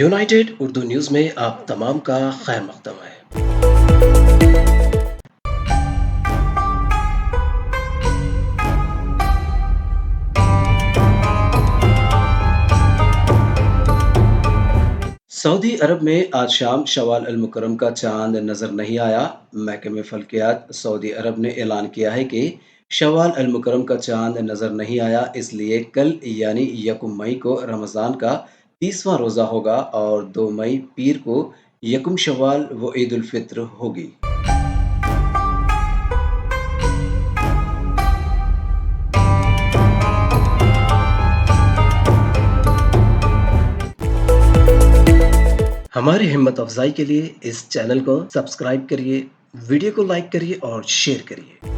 United Urdu news میں آپ تمام کا خیر مقدم ہے۔ سعودی عرب میں آج شام شوال المکرم کا چاند نظر نہیں آیا۔ محکمہ فلکیات سعودی عرب نے اعلان کیا ہے کہ شوال المکرم کا چاند نظر نہیں آیا، اس لیے کل یعنی یکم مئی کو رمضان کا 30واں روزہ ہوگا اور 2 مئی پیر کو یکم شوال و عید الفطر ہوگی۔ ہماری ہمت افزائی کے لیے اس چینل کو سبسکرائب کریے، ویڈیو کو لائک کریے اور شیئر کریے۔